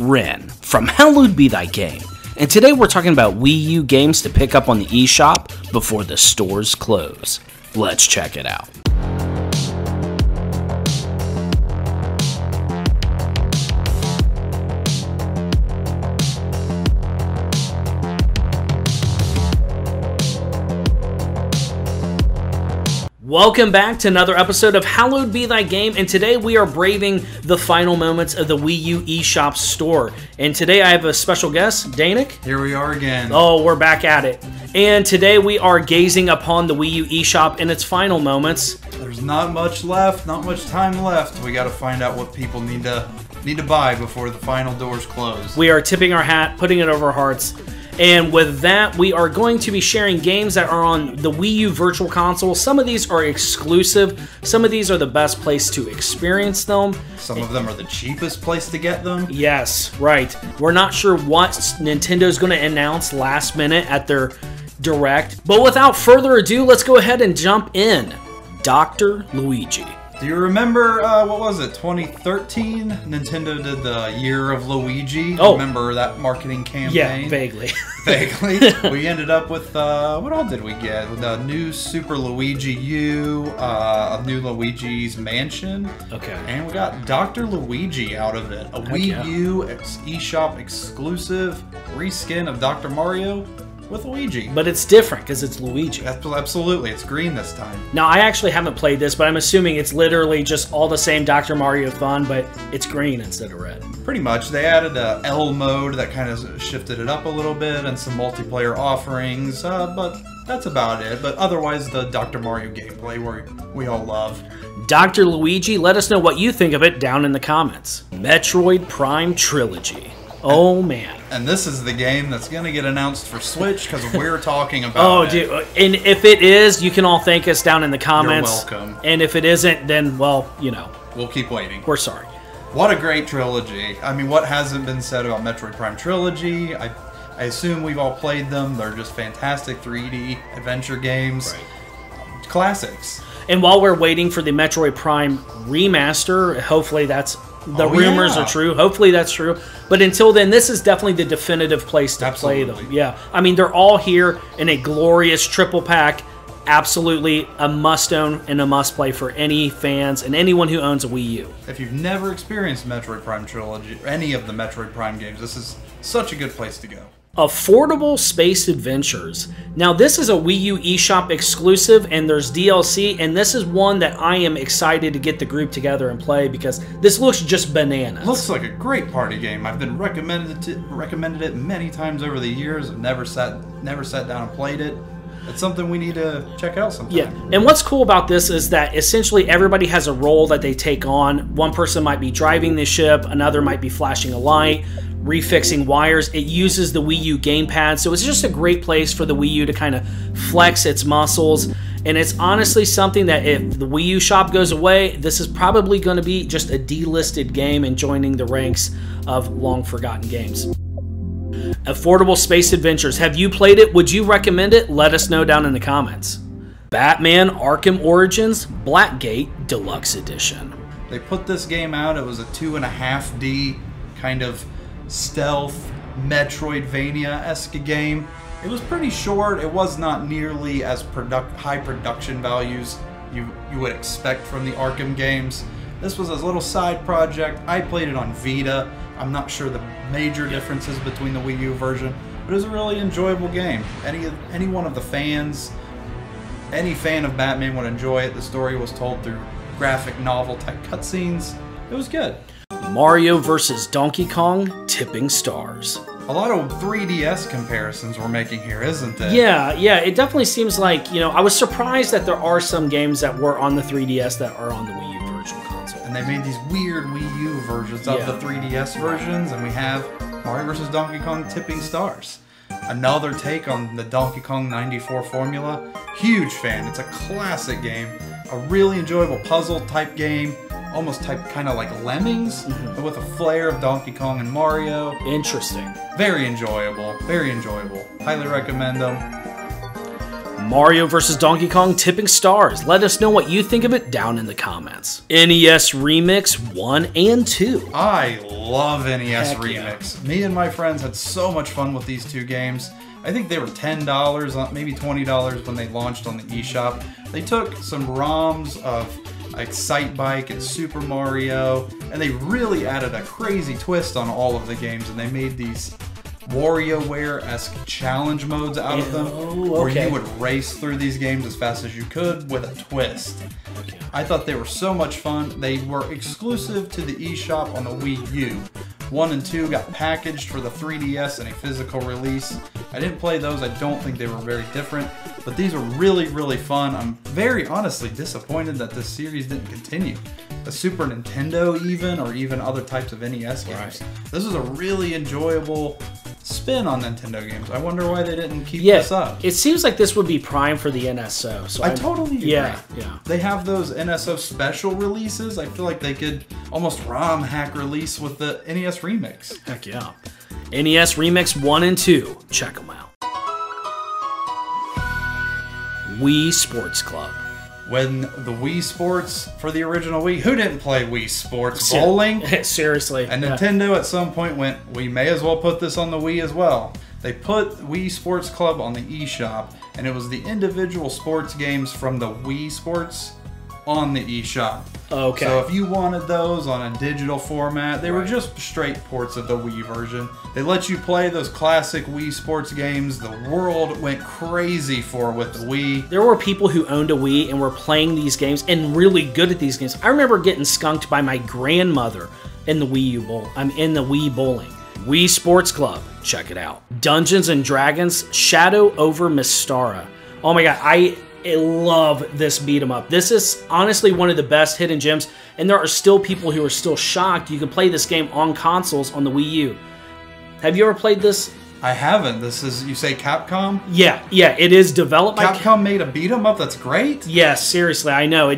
Ren from Hallowed Be Thy Game, and today we're talking about Wii U games to pick up on the eShop before the stores close. Let's check it out. Welcome back to another episode of Hallowed Be Thy Game, and today we are braving the final moments of the Wii U eShop store. And today I have a special guest, Danik. Here we are again. Oh, we're back at it. And today we are gazing upon the Wii U eShop in its final moments. There's not much left, not much time left. We got to find out what people need to buy before the final doors close. We are tipping our hat, putting it over our hearts. And with that, we are going to be sharing games that are on the Wii U Virtual Console. Some of these are exclusive. Some of these are the best place to experience them. Some of them are the cheapest place to get them. Yes, right. We're not sure what Nintendo's going to announce last minute at their Direct. But without further ado, let's go ahead and jump in. Dr. Luigi. Do you remember, what was it, 2013? Nintendo did the Year of Luigi. Oh. Remember that marketing campaign? Yeah, vaguely. Vaguely. We ended up with, what all did we get? With a new Super Luigi U, a new Luigi's Mansion. Okay. And we got Dr. Luigi out of it. A Wii U eShop exclusive reskin of Dr. Mario with Luigi. But it's different because it's Luigi. Absolutely. It's green this time. Now, I actually haven't played this, but I'm assuming it's literally just all the same Dr. Mario fun, but it's green instead of red. Pretty much. They added a L mode that kind of shifted it up a little bit and some multiplayer offerings, but that's about it. But otherwise, the Dr. Mario gameplay we all love. Dr. Luigi, let us know what you think of it down in the comments. Metroid Prime Trilogy. Oh, man. And this is the game that's going to get announced for Switch because we're talking about it. Oh, dude. And if it is, you can all thank us down in the comments. You're welcome. And if it isn't, then, well, you know. We'll keep waiting. We're sorry. What a great trilogy. I mean, what hasn't been said about Metroid Prime Trilogy? I assume we've all played them. They're just fantastic 3D adventure games. Right. Classics. And while we're waiting for the Metroid Prime remaster, hopefully that's... The rumors are true. Hopefully that's true. But until then, this is definitely the definitive place to play them. Yeah. I mean, they're all here in a glorious triple pack. Absolutely a must-own and a must-play for any fans and anyone who owns a Wii U. If you've never experienced Metroid Prime Trilogy, or any of the Metroid Prime games, this is such a good place to go. Affordable Space Adventures. Now, this is a Wii U eShop exclusive, and there's DLC, and this is one that I am excited to get the group together and play because this looks just bananas. Looks like a great party game. I've been recommended it many times over the years. I've never sat down and played it. It's something we need to check out sometime. Yeah, and what's cool about this is that essentially everybody has a role that they take on. One person might be driving the ship, another might be flashing a light, refixing wires. It uses the Wii U gamepad, so it's just a great place for the Wii U to kind of flex its muscles. And it's honestly something that if the Wii U shop goes away, this is probably going to be just a delisted game and joining the ranks of long-forgotten games. Affordable Space Adventures. Have you played it? Would you recommend it? Let us know down in the comments. Batman Arkham Origins Blackgate Deluxe Edition. They put this game out. It was a 2.5D kind of stealth Metroidvania-esque game. It was pretty short. It was not nearly as high production values you would expect from the Arkham games. This was a little side project. I played it on Vita. I'm not sure the major differences between the Wii U version, but it was a really enjoyable game. Any one of the fans, any fan of Batman would enjoy it. The story was told through graphic novel type cutscenes. It was good. Mario vs. Donkey Kong Tipping Stars. A lot of 3DS comparisons we're making here, isn't it? Yeah, it definitely seems like, you know, I was surprised that there are some games that were on the 3DS that are on the Wii U Virtual Console. And they made these weird Wii U versions of the 3DS versions, and we have Mario vs. Donkey Kong Tipping Stars. Another take on the Donkey Kong 94 formula. Huge fan. It's a classic game. A really enjoyable puzzle type game. Almost kind of like Lemmings, but with a flair of Donkey Kong and Mario. Interesting. Very enjoyable. Very enjoyable. Highly recommend them. Mario vs. Donkey Kong Tipping Stars. Let us know what you think of it down in the comments. NES Remix 1 and 2. I love NES Heck Remix. Me and my friends had so much fun with these two games. I think they were $10, maybe $20 when they launched on the eShop. They took some ROMs of Excite Bike and Super Mario, and they really added a crazy twist on all of the games, and they made these WarioWare-esque challenge modes out of them, where you would race through these games as fast as you could with a twist. I thought they were so much fun. They were exclusive to the eShop on the Wii U. 1 and 2 got packaged for the 3DS in a physical release. I didn't play those. I don't think they were very different, but these were really, really fun. I'm very honestly disappointed that this series didn't continue. The Super Nintendo or even other types of NES games. This is a really enjoyable spin on Nintendo games. I wonder why they didn't keep this up. It seems like this would be prime for the NSO. So I totally agree. Yeah. They have those NSO special releases. I feel like they could almost ROM hack release with the NES Remix. Heck yeah. NES Remix 1 and 2. Check them out. Wii Sports Club. When the Wii Sports for the original Wii, who didn't play Wii Sports? Bowling? Seriously. And Nintendo at some point went, we may as well put this on the Wii as well. They put Wii Sports Club on the eShop, and it was the individual sports games from the Wii Sports on the eShop. Okay. So if you wanted those on a digital format, they were just straight ports of the Wii version. They let you play those classic Wii Sports games the world went crazy for with the Wii. There were people who owned a Wii and were playing these games and really good at these games. I remember getting skunked by my grandmother in the in the Wii bowling. Wii Sports Club. Check it out. Dungeons and Dragons Shadow over Mistara. Oh my god, I love this beat 'em up. This is honestly one of the best hidden gems, and there are still people who are still shocked you can play this game on consoles on the Wii U. Have you ever played this? I haven't. This is, you say Capcom? Yeah, it is developed by Capcom made a beat 'em up that's great? Yes, seriously, I know.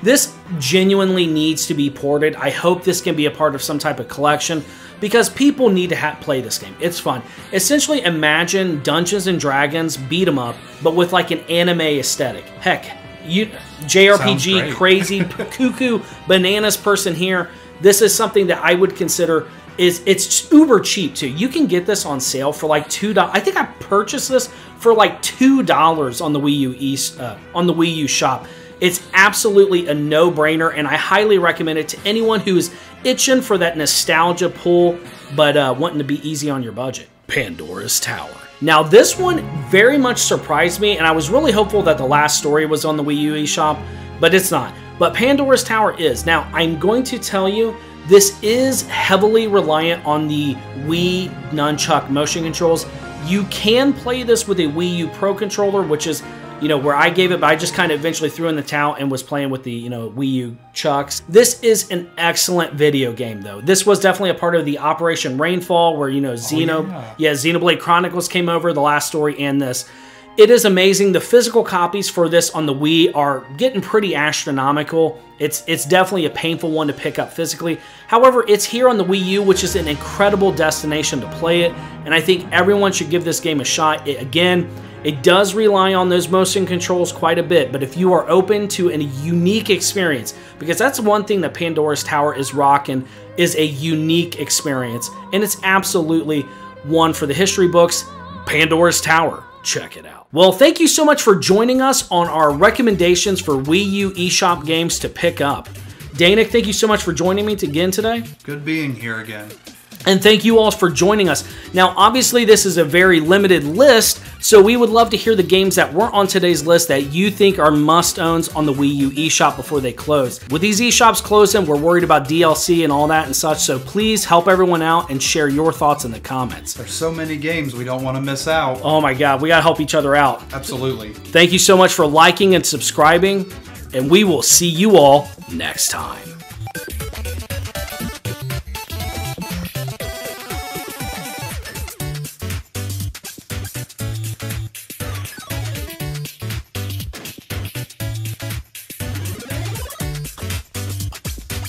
This genuinely needs to be ported. I hope this can be a part of some type of collection, because people need to play this game. It's fun. Essentially, imagine Dungeons and Dragons beat 'em up, but with like an anime aesthetic. Heck, JRPG crazy cuckoo bananas person here. This is something that I would consider it's uber cheap too. You can get this on sale for like $2. I think I purchased this for like $2 on the Wii U shop. It's absolutely a no-brainer, and I highly recommend it to anyone who's itching for that nostalgia pull, but wanting to be easy on your budget. Pandoras Tower. Now, this one very much surprised me, and I was really hopeful that the last story was on the Wii U eShop, but it's not. But Pandoras Tower is. Now, I'm going to tell you, this is heavily reliant on the Wii Nunchuck motion controls. You can play this with a Wii U Pro controller, which is, where I gave it, but I just kind of eventually threw in the towel and was playing with the, Wii U chucks. This is an excellent video game, though. This was definitely a part of the Operation Rainfall, where, Xenoblade Chronicles came over, the last story, and this. It is amazing. The physical copies for this on the Wii are getting pretty astronomical. It's definitely a painful one to pick up physically. However, it's here on the Wii U, which is an incredible destination to play it, and I think everyone should give this game a shot. It does rely on those motion controls quite a bit, but if you are open to a unique experience, because that's one thing that Pandoras Tower is rocking, is a unique experience, and it's absolutely one for the history books. Pandoras Tower. Check it out. Well, thank you so much for joining us on our recommendations for Wii U eShop games to pick up. Danik, thank you so much for joining me again today. Good being here again. And thank you all for joining us. Now, obviously, this is a very limited list, so we would love to hear the games that weren't on today's list that you think are must-owns on the Wii U eShop before they close. With these eShops closing, we're worried about DLC and all that and such, so please help everyone out and share your thoughts in the comments. There's so many games we don't want to miss out. Oh my God, we gotta help each other out. Absolutely. Thank you so much for liking and subscribing, and we will see you all next time.